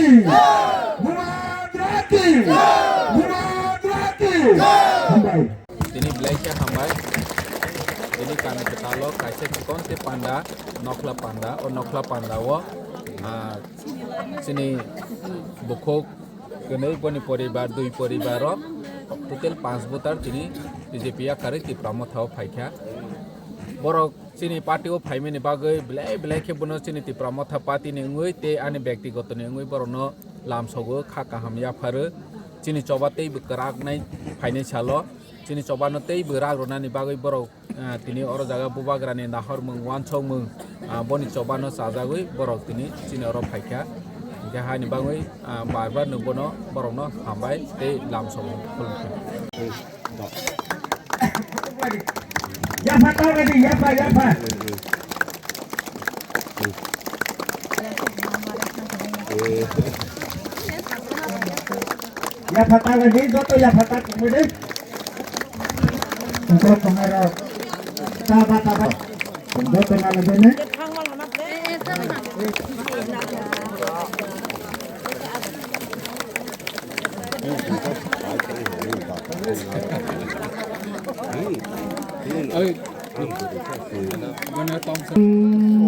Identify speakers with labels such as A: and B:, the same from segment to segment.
A: Ini belajar hambai. Ini kami ketalo kaise konte panda, nokla panda wo. Sini bukok kenai boni poribar dui poribaro. Total 5 butar sini BJP ya kare ti pramot hau phaikha. Borok sini party o phaimeni bagai belai ke bono sini ti pramot ha party ni ngui te ani ব্যক্তিগত ni ngui borono lamsogo kha kaham ya pharu. Sini coba tei bekerak nai phaine chalo. Sini coba no tei berak rona ni bagai borok tini oro jaga bubagrani nahor mung wanchong mung boni coba no sajagui borok tini sini oro phaikha. Jaha ni bagai barbar no bono borok no hambai tei lamsogo khulukha.
B: Ya patah lagi, ya pak. Ya patah lagi, itu ya patah kemudian. Untuk pengaruh sahabat, untuk pengaruh ini.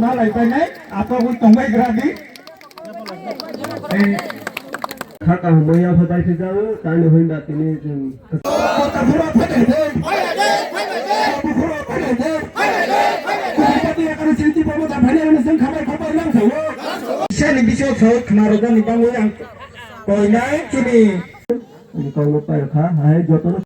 B: Nó lại bên đấy, apa pun tomai geradi. Kakak moya pada sejauh tanya hendak ini. Kota Pura pada deh. Pura pada deh. Tapi akan cerita bawa sampai yang nasi kamar kamar yang saya. Saya lebih cocok kemarin kan di bangku yang kau naik sini. Ini kau lupa ya kah? Hai jodoh.